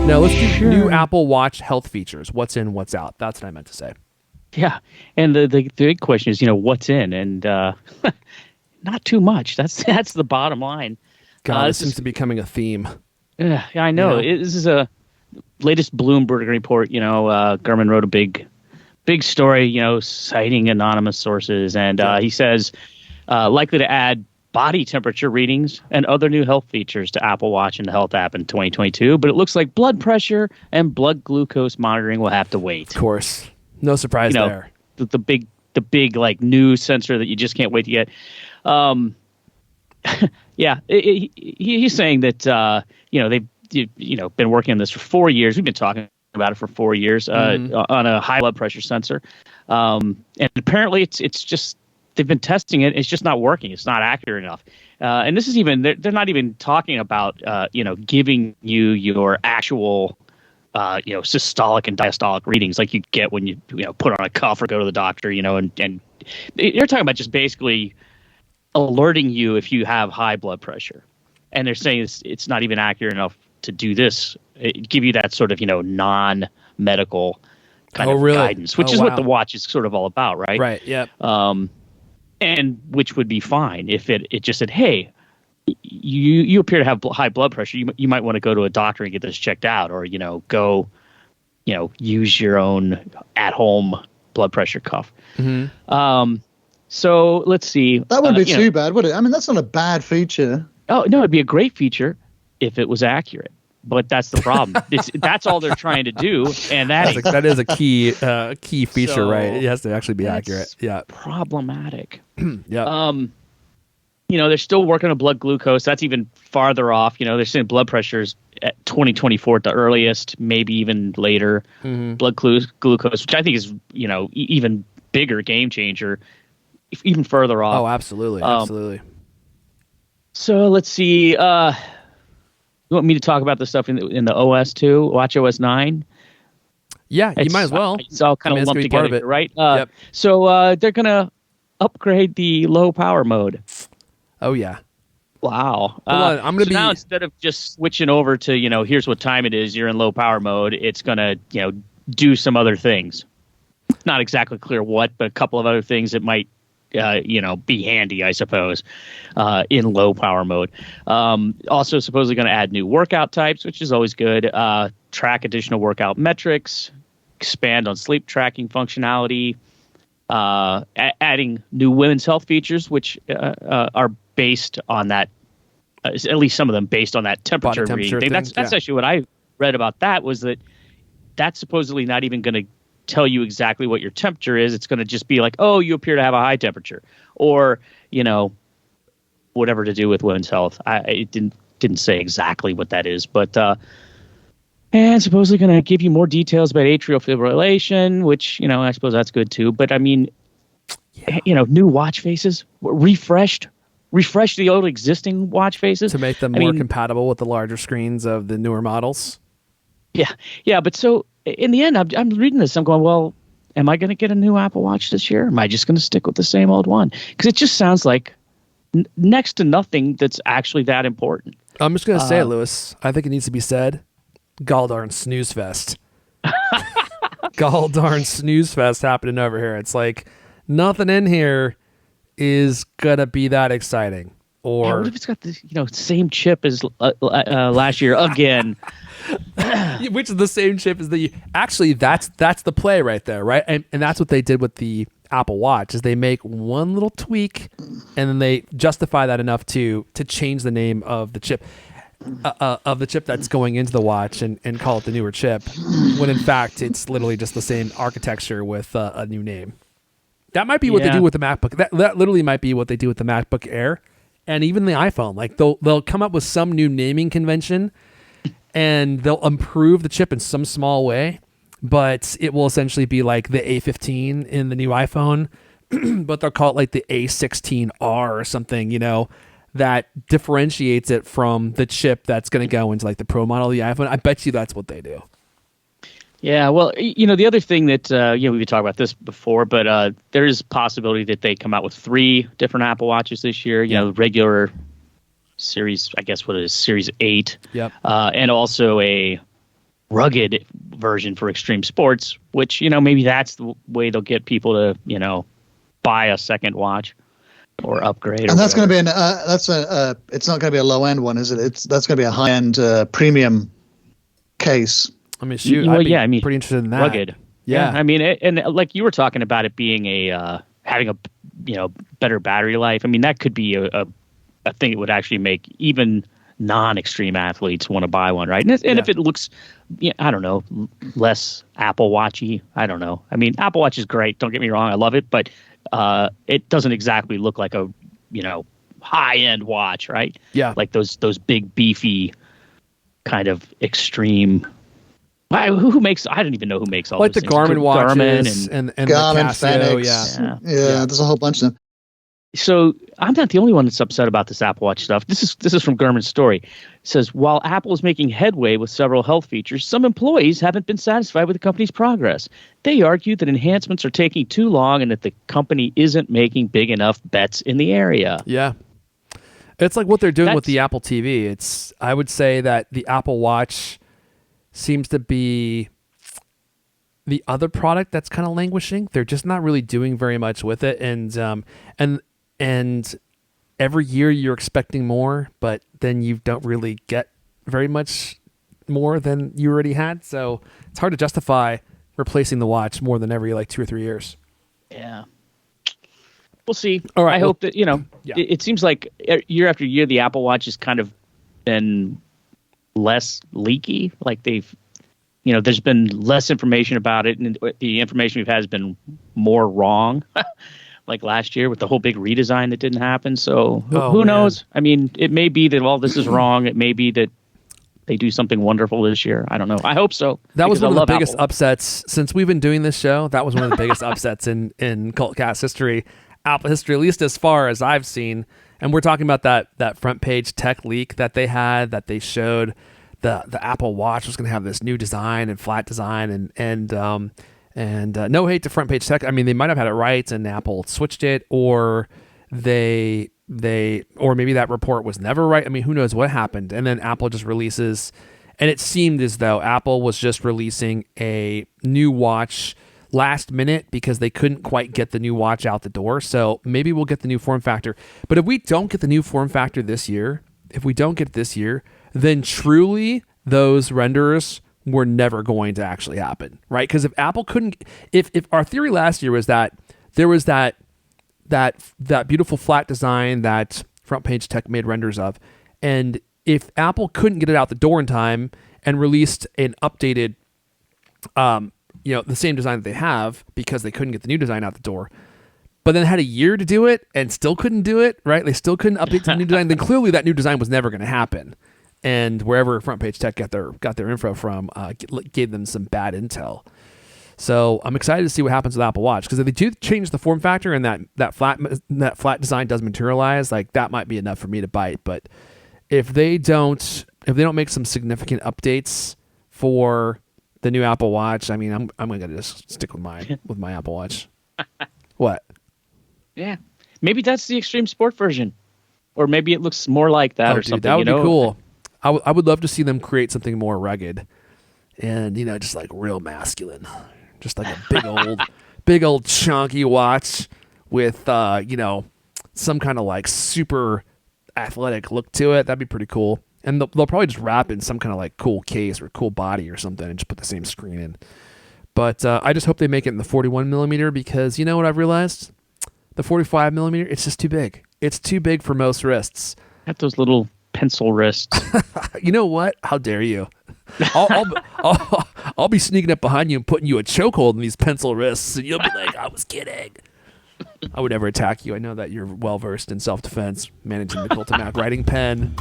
Now let's do new Apple Watch health features. What's in, what's out. That's what I meant to say. Yeah, and the big question is, what's in, and not too much. That's the bottom line. God, this seems to be becoming a theme. Yeah, I know. This is a latest Bloomberg report. Gurman wrote a big story, citing anonymous sources, and he says likely to add body temperature readings and other new health features to Apple Watch and the Health app in 2022. But it looks like blood pressure and blood glucose monitoring will have to wait. Of course, no surprise there. The big like new sensor that you just can't wait to get. He's saying that they've been working on this for 4 years. We've been talking about it for 4 years on a high blood pressure sensor, and apparently it's just they've been testing it. It's just not working. It's not accurate enough. And this is even they're not even talking about giving you your actual systolic and diastolic readings like you get when you put on a cuff or go to the doctor. And they're talking about just basically alerting you if you have high blood pressure. And they're saying it's not even accurate enough to do this. Give you that sort of non-medical kind of guidance, which is what the watch is sort of all about, right? Right. Yep. And which would be fine if it just said, hey, you appear to have high blood pressure. You might want to go to a doctor and get this checked out, or go use your own at-home blood pressure cuff. Mm-hmm. So let's see. That wouldn't be too bad, would it? I mean, that's not a bad feature. Oh no, it'd be a great feature if it was accurate. But that's the problem. That's all they're trying to do, and that is a key feature, so, right? It has to actually be accurate. Yeah, problematic. Yeah. They're still working on blood glucose. That's even farther off. They're saying blood pressures at 2024 at the earliest, maybe even later. Mm-hmm. Blood glucose, which I think is even bigger game changer, even further off. Oh, absolutely, absolutely. So let's see. You want me to talk about the stuff in the OS too? Watch OS 9? Yeah, you might as well. It's all kind of lumped together, right? Yep. So they're going to upgrade the low power mode. Oh, yeah. Wow. Hold on, now instead of just switching over to, here's what time it is, you're in low power mode, it's going to, do some other things. Not exactly clear what, but a couple of other things that might be handy, I suppose, in low power mode. Also supposedly going to add new workout types, which is always good. Track additional workout metrics, expand on sleep tracking functionality, adding new women's health features, which are based on that, at least some of them based on that temperature reading. That's actually what I read about that, was that's supposedly not even going to tell you exactly what your temperature is. It's going to just be like, oh, you appear to have a high temperature, or whatever to do with women's health. It didn't say exactly what that is, but and supposedly going to give you more details about atrial fibrillation, which I suppose that's good too. But I mean, new watch faces, refresh the old existing watch faces to make them more compatible with the larger screens of the newer models. Yeah, but so. In the end, I'm reading this. I'm going, well, am I going to get a new Apple Watch this year? Am I just going to stick with the same old one? Because it just sounds like next to nothing that's actually that important. I'm just going to say it, Lewis. I think it needs to be said. Goldarn snooze fest. Goldarn snooze fest happening over here. It's like nothing in here is going to be that exciting. Or what if it's got the same chip as last year again? Which is the same chip as the actually that's the play right there, right? And that's what they did with the Apple Watch, is they make one little tweak and then they justify that enough to change the name of the chip that's going into the watch and call it the newer chip, when in fact it's literally just the same architecture with a new name. That might be what they do with the MacBook. That literally might be what they do with the MacBook Air and even the iPhone. Like they'll come up with some new naming convention and they'll improve the chip in some small way, but it will essentially be like the A15 in the new iPhone, but they'll call it like the A16R or something, that differentiates it from the chip that's going to go into like the Pro model of the iPhone. I bet you that's what they do. Yeah, well, the other thing that, we've talked about this before, but there is a possibility that they come out with 3 different Apple Watches this year, the regular Series, I guess what it is, Series 8. Yep. And also a rugged version for extreme sports, which, maybe that's the way they'll get people to, buy a second watch or upgrade. And that's going to be it's not going to be a low end one, is it? That's going to be a high end premium case. I mean, shoot, I'd be pretty interested in that. Rugged. Yeah. I mean, and like you were talking about it being having a, better battery life. I mean, that could be a thing that would actually make even non-extreme athletes want to buy one, right? And if it looks, I don't know, less Apple Watchy, I don't know. I mean, Apple Watch is great. Don't get me wrong, I love it, but it doesn't exactly look like a high-end watch, right? Yeah, like those big beefy kind of extreme. Who makes? I don't even know who makes all like those the things. Garmin watches and and Garmin, the Casio, Fenix. Yeah, there's a whole bunch of them. So I'm not the only one that's upset about this Apple Watch stuff. This is from Gurman's story. It says, while Apple is making headway with several health features, some employees haven't been satisfied with the company's progress. They argue that enhancements are taking too long and that the company isn't making big enough bets in the area. Yeah. It's like what they're doing with the Apple TV. I would say that the Apple Watch seems to be the other product that's kind of languishing. They're just not really doing very much with it. And every year you're expecting more, but then you don't really get very much more than you already had. So it's hard to justify replacing the watch more than every 2 or 3 years. Yeah. We'll see. All right. I hope that, it seems like year after year, the Apple Watch has kind of been less leaky. Like there's been less information about it, and the information we've had has been more wrong. Like last year with the whole big redesign that didn't happen. So who knows? I mean, it may be that all this is wrong. It may be that they do something wonderful this year. I don't know. I hope so. That was one of the biggest Apple. upsets since we've been doing this show. That was one of the biggest upsets in CultCast history, Apple history, at least as far as I've seen. And we're talking about that front page tech leak that they had, that they showed the Apple Watch was going to have this new design and flat design and no hate to front page tech. I mean, they might have had it right and Apple switched it, or or maybe that report was never right. I mean, who knows what happened? And then Apple just releases, and it seemed as though Apple was just releasing a new watch last minute because they couldn't quite get the new watch out the door. So maybe we'll get the new form factor. But if we don't get the new form factor this year, then truly those renderers were never going to actually happen, right? Because if Apple couldn't, if our theory last year was that there was that beautiful flat design that front page tech made renders of, and if Apple couldn't get it out the door in time and released an updated, the same design that they have because they couldn't get the new design out the door, but then had a year to do it and still couldn't do it, right? They still couldn't update the new design. Then clearly that new design was never going to happen. And wherever Front Page Tech got their info from, gave them some bad intel. So I'm excited to see what happens with Apple Watch, because if they do change the form factor and that flat design does materialize, like that might be enough for me to bite. But if they don't make some significant updates for the new Apple Watch, I mean, I'm gonna just stick with my Apple Watch. What? Yeah, maybe that's the extreme sport version, or maybe it looks more like that or something. That would be cool. I would love to see them create something more rugged and, just like real masculine, just like a big old chunky watch with, some kind of like super athletic look to it. That'd be pretty cool. And they'll probably just wrap in some kind of like cool case or cool body or something and just put the same screen in. But I just hope they make it in the 41 millimeter, because you know what I've realized? The 45 millimeter, it's just too big. It's too big for most wrists. Got those little pencil wrists. You know what? How dare you? I'll be sneaking up behind you and putting you a chokehold in these pencil wrists, and you'll be like, "I was kidding." I would never attack you. I know that you're well versed in self-defense, managing the Cultimac writing pen.